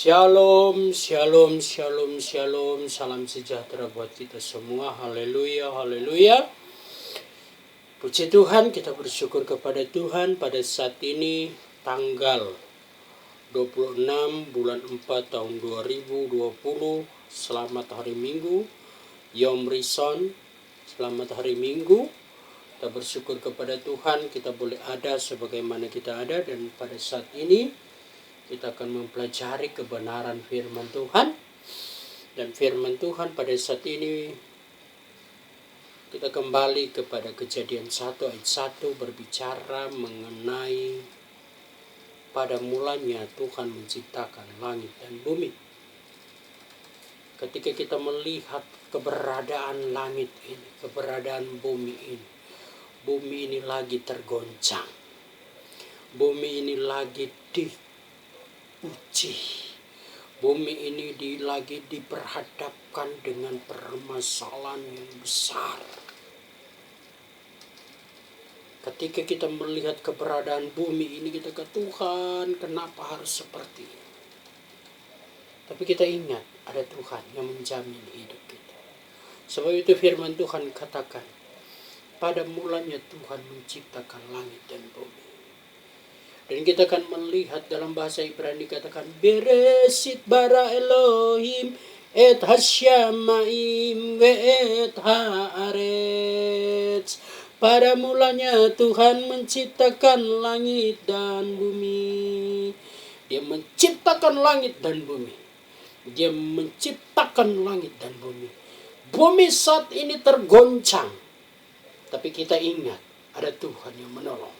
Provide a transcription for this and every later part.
Shalom, shalom, shalom, shalom. Salam sejahtera buat kita semua. Haleluya, haleluya. Puji Tuhan, kita bersyukur kepada Tuhan pada saat ini tanggal 26 bulan 4 tahun 2020. Selamat hari Minggu, Yom Rison. Selamat hari Minggu. Kita bersyukur kepada Tuhan, kita boleh ada sebagaimana kita ada. Dan pada saat ini kita akan mempelajari kebenaran firman Tuhan. Dan firman Tuhan pada saat ini kita kembali kepada Kejadian 1 ayat 1 berbicara mengenai pada mulanya Tuhan menciptakan langit dan bumi. Ketika kita melihat keberadaan langit ini, keberadaan bumi ini lagi tergoncang. Bumi ini lagi diuji. Bumi ini lagi diperhadapkan dengan permasalahan yang besar. Ketika kita melihat keberadaan bumi ini, kita kata, Tuhan, kenapa harus seperti ini? Tapi kita ingat, ada Tuhan yang menjamin hidup kita. Sebab itu firman Tuhan katakan, pada mulanya Tuhan menciptakan langit dan bumi. Dan kita akan melihat dalam bahasa Ibrani katakan, Beresit bara Elohim et hasyamaim ve et haaretz. Pada mulanya Tuhan menciptakan langit dan bumi. Dia menciptakan langit dan bumi. Dia menciptakan langit dan bumi. Bumi saat ini tergoncang. Tapi kita ingat, ada Tuhan yang menolong.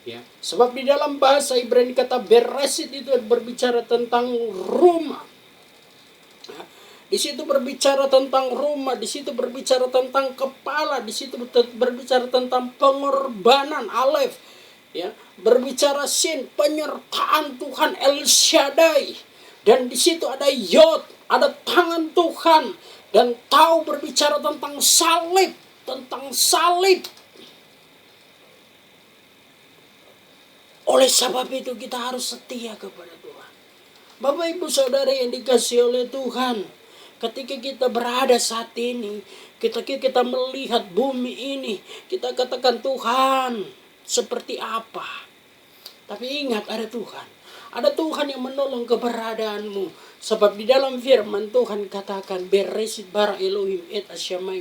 Ya, sebab di dalam bahasa Ibrani kata Beresit itu berbicara tentang rumah. Ya, di situ berbicara tentang rumah, di situ berbicara tentang kepala, di situ berbicara tentang pengorbanan Alef. Ya, berbicara Sin, penyertaan Tuhan El Shaddai. Dan di situ ada Yod, ada tangan Tuhan. Dan Tau berbicara tentang salib, Oleh sebab itu kita harus setia kepada Tuhan. Bapak Ibu Saudara yang dikasihi oleh Tuhan, ketika kita berada saat ini, ketika kita melihat bumi ini, kita katakan, Tuhan, seperti apa? Tapi ingat, ada Tuhan. Ada Tuhan yang menolong keberadaanmu. Sebab di dalam firman Tuhan katakan, Beresit bara Elohim et hasyamai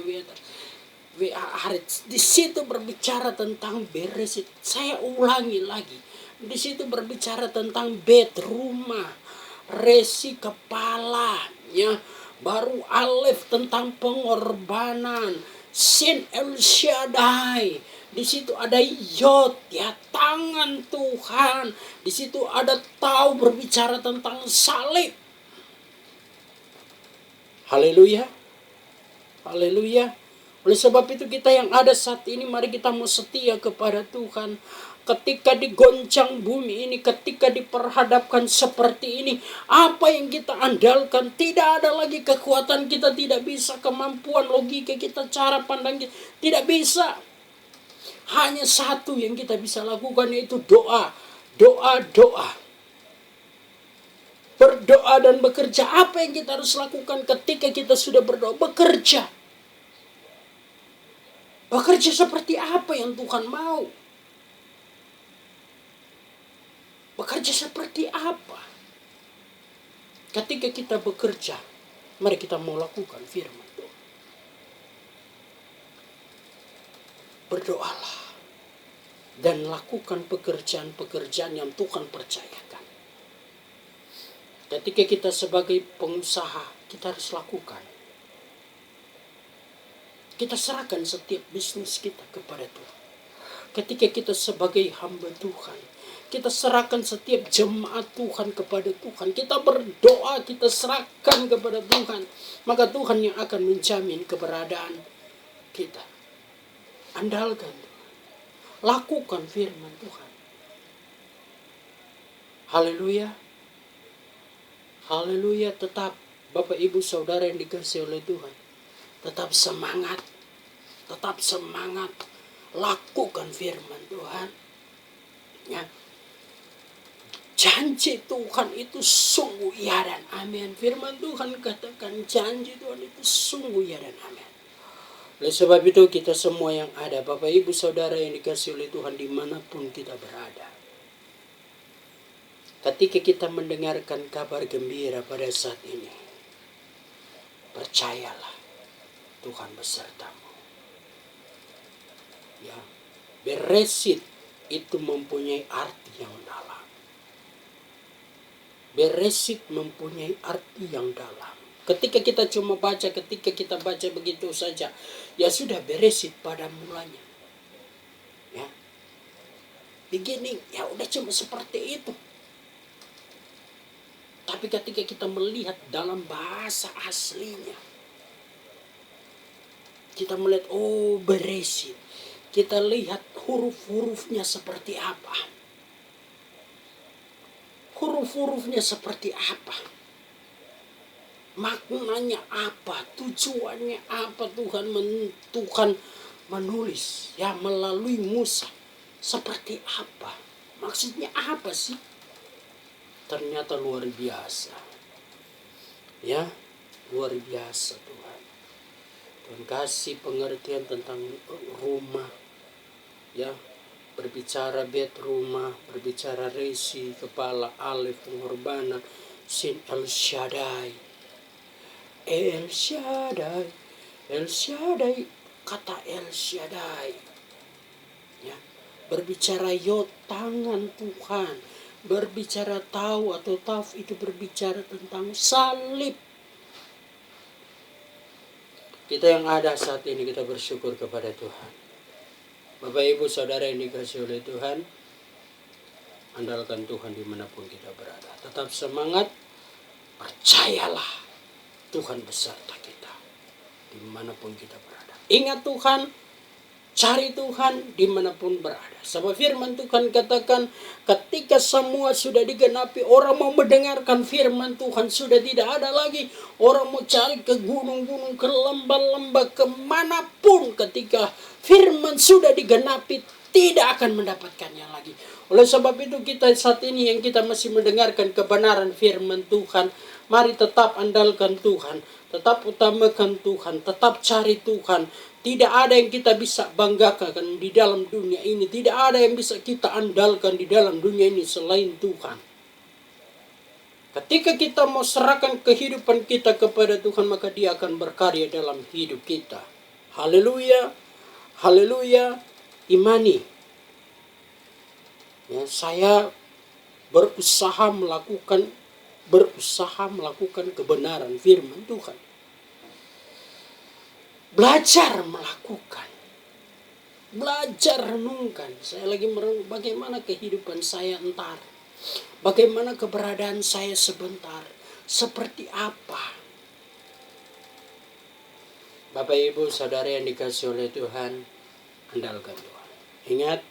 ve haaretz. Di situ berbicara tentang Beresit. Saya ulangi lagi. Di situ berbicara tentang bet, rumah, resi, kepala, ya. Baru Alef tentang pengorbanan, Sin El Shaddai. Di situ ada Yod, ya, tangan Tuhan. Di situ ada Tau berbicara tentang salib. Haleluya. Haleluya. Oleh sebab itu kita yang ada saat ini, mari kita mau setia kepada Tuhan. Ketika digoncang bumi ini, ketika diperhadapkan seperti ini, apa yang kita andalkan? Tidak ada lagi kekuatan kita, tidak bisa, kemampuan logika kita, cara pandang kita, tidak bisa. Hanya satu yang kita bisa lakukan, yaitu doa. Doa. Berdoa dan bekerja. Apa yang kita harus lakukan ketika kita sudah berdoa? Bekerja. Bekerja seperti apa yang Tuhan mau? Bekerja seperti apa? Ketika kita bekerja, mari kita mau lakukan firman Tuhan. Berdoalah dan lakukan pekerjaan-pekerjaan yang Tuhan percayakan. Ketika kita sebagai pengusaha, kita harus lakukan. Kita serahkan setiap bisnis kita kepada Tuhan. Ketika kita sebagai hamba Tuhan, kita serahkan setiap jemaat Tuhan kepada Tuhan. Kita berdoa, kita serahkan kepada Tuhan. Maka Tuhan yang akan menjamin keberadaan kita. Andalkan Tuhan. Lakukan firman Tuhan. Haleluya. Haleluya. Tetap Bapak Ibu Saudara yang dikasihi oleh Tuhan, tetap semangat. Tetap semangat. Lakukan firman Tuhan. Ya. Janji Tuhan itu sungguh ya dan amin. Firman Tuhan katakan janji Tuhan itu sungguh ya dan amin. Oleh sebab itu kita semua yang ada, Bapak Ibu Saudara yang dikasihi oleh Tuhan dimanapun kita berada. Ketika kita mendengarkan kabar gembira pada saat ini, percayalah Tuhan besertamu. Ya, Beresit itu mempunyai arti yang dalam. Beresit mempunyai arti yang dalam. Ketika kita cuma baca, ketika kita baca begitu saja, ya sudah Beresit pada mulanya. Ya, beginning, ya udah cuma seperti itu. Tapi ketika kita melihat dalam bahasa aslinya, kita melihat Beresit. Kita lihat huruf-hurufnya seperti apa. Huruf-hurufnya seperti apa. Maknanya apa, tujuannya apa Tuhan menulis ya melalui Musa. Seperti apa? Maksudnya apa sih? Ternyata luar biasa. Ya, luar biasa Tuhan. Tuhan kasih pengertian tentang rumah. Ya, berbicara bet rumah, berbicara resi, kepala, alif, pengorbanan, sin, El Shaddai. El Shaddai, El Shaddai, kata El Shaddai. Ya, berbicara yod, tangan Tuhan. Berbicara tahu atau taf itu berbicara tentang salib. Kita yang ada saat ini kita bersyukur kepada Tuhan. Bapak Ibu Saudara yang dikasihi oleh Tuhan, andalkan Tuhan dimanapun kita berada. Tetap semangat, percayalah Tuhan beserta kita dimanapun kita berada. Ingat Tuhan, cari Tuhan dimanapun berada. Sebab firman Tuhan katakan ketika semua sudah digenapi, orang mau mendengarkan firman Tuhan sudah tidak ada lagi. Orang mau cari ke gunung-gunung, ke lembah-lembah, kemanapun ketika firman sudah digenapi tidak akan mendapatkannya lagi. Oleh sebab itu kita saat ini yang kita masih mendengarkan kebenaran firman Tuhan, mari tetap andalkan Tuhan, tetap utamakan Tuhan, tetap cari Tuhan. Tidak ada yang kita bisa banggakan di dalam dunia ini. Tidak ada yang bisa kita andalkan di dalam dunia ini selain Tuhan. Ketika kita mau serahkan kehidupan kita kepada Tuhan, maka Dia akan berkarya dalam hidup kita. Haleluya, haleluya, imani. Ya, saya berusaha melakukan kebenaran firman Tuhan. Belajar melakukan. Belajar renungkan. Saya lagi merenung bagaimana kehidupan saya entar. Bagaimana keberadaan saya sebentar. Seperti apa. Bapak Ibu Saudara yang dikasihi oleh Tuhan, andalkan Tuhan. Ingat,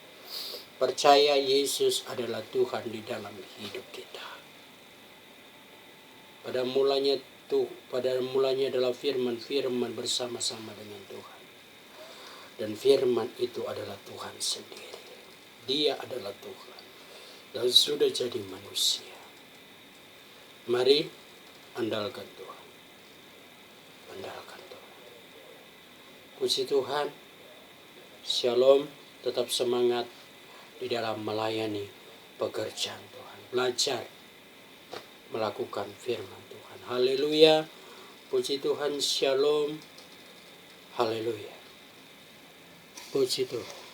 percaya Yesus adalah Tuhan di dalam hidup kita. Pada mulanya adalah firman bersama-sama dengan Tuhan. Dan firman itu adalah Tuhan sendiri. Dia adalah Tuhan yang sudah jadi manusia. Mari andalkan Tuhan. Andalkan Tuhan. Puji Tuhan. Shalom. Tetap semangat di dalam melayani pekerjaan Tuhan. Belajar melakukan firman Tuhan. Haleluya. Puji Tuhan. Shalom. Haleluya. Puji Tuhan.